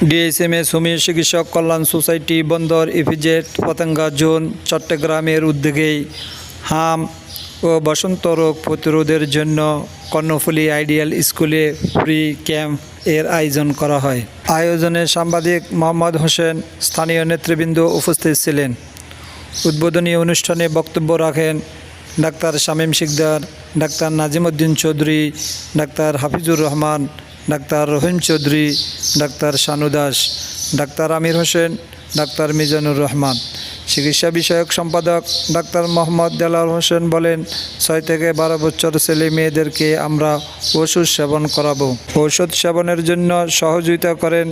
ডিএসএমএ সুমি চিকিৎসক কল্যাণ সোসাইটি বন্দর EPZ Patenga zone চট্টগ্রামের উদ্যোগেই হাম ও বসন্ত রোগ প্রতিরোধের জন্য কর্ণফুলী আইডিয়াল স্কুলে ফ্রি ক্যাম্প এর আয়োজন করা হয়। আয়োজনে সাংবাদিক মোহাম্মদ হোসেন স্থানীয় নেতৃবৃন্দ উপস্থিত ছিলেন। উদ্বোধনী অনুষ্ঠানে বক্তব্য রাখেন ডাক্তার শামীম শিকদার, ডাক্তার নাজিমউদ্দিন চৌধুরী, ডাক্তার হাফিজুর রহমান, ডাক্তার রহিম চৌধুরী, ডাক্তার শানু দাস, ডাক্তার আমির হোসেন, ডাক্তার মিজানুর রহমান। চিকিৎসা বিষয়ক সম্পাদক ডাক্তার মোহাম্মদ দেলাওয়ার হোসেন বলেন, 6 থেকে 12 বছর ছেলে মেয়েদেরকে আমরা ওষুধ সেবন করাবো। ঔষধ সেবনের জন্য সহযোগিতা করেন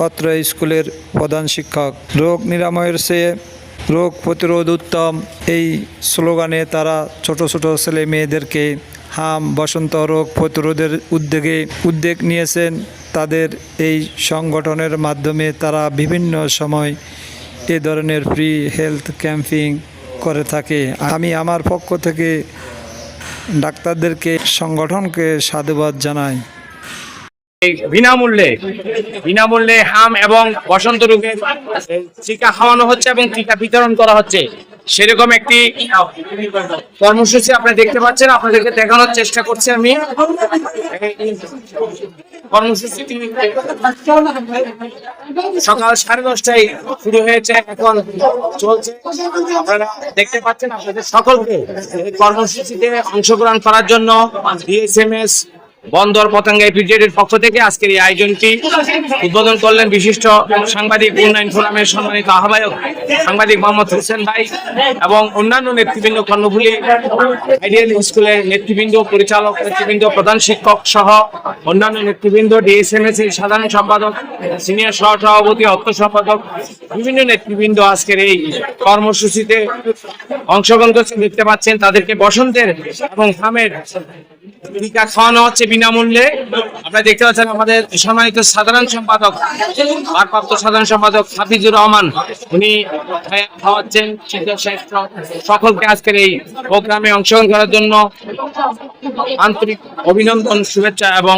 অত্র স্কুলের প্রধান শিক্ষক। রোগ নিরাময়ের চেয়ে রোগ প্রতিরোধ উত্তম, এই স্লোগানে তারা ছোট ছোট ছেলে মেয়েদেরকে হাম বসন্ত রোগ প্রতিরোধের উদ্যোগ নিয়েছেন। তাদের এই সংগঠনের মাধ্যমে তারা বিভিন্ন সময় এ ধরনের ফ্রি হেলথ ক্যাম্পিং করে থাকে। আমি আমার পক্ষ থেকে ডাক্তারদেরকে সংগঠনকে সাধুবাদ জানাই। বিনামূল্যে হাম এবং বসন্ত রোগের টিকা খাওয়ানো হচ্ছে এবং টিকা বিতরণ করা হচ্ছে, সেরকম একটি কর্মসূচি আপনারা দেখতে পাচ্ছেন। আপনাদেরকে দেখানোর চেষ্টা করছি আমি। কর্মসূচিটি সকাল 10:30টায় শুরু হয়েছে, এখন চলছে। আপনারা দেখতে পাচ্ছেন। আপনাদের সকলকে এই কর্মসূচিতে অংশগ্রহণ করার জন্য ডিএসএমএস বন্দর পতেঙ্গা ইপিজেড এর পক্ষ থেকে আজকের এই আয়োজনটি উদ্বোধন করলেন বিশিষ্ট সাংবাদিক উন্নয়ন ফোরামের সম্মানিত আহ্বায়ক সাংবাদিক মোহাম্মদ হোসেন ভাই এবং অন্যান্য নেতৃবৃন্দ, কর্ণফুলী আইডিয়াল স্কুলের নেতৃবৃন্দ, পরিচালক নেতৃবৃন্দ, প্রধান শিক্ষক সহ অন্যান্য নেতৃবৃন্দ, ডিএসএমএস এর সাধারণ সম্পাদক, সিনিয়র সহসভাপতি, অর্থ সম্পাদক, বিভিন্ন নেতৃবৃন্দ আজকের এই কর্মসূচিতে অংশগ্রহণ করছেন। দেখতে পাচ্ছেন তাদেরকে বসন্তের এবং হামের টিকা খাওয়ানো হচ্ছে বিনামূল্যে। আপনারা দেখতে পাচ্ছেন আমাদের সম্মানিত সাধারণ সম্পাদক, ভারপ্রাপ্ত সাধারণ সম্পাদক হাফিজুর রহমান, উনি খাওয়াচ্ছেন। সকলকে আজকের এই প্রোগ্রামে অংশগ্রহণ করার জন্য আন্তরিক অভিনন্দন, শুভেচ্ছা এবং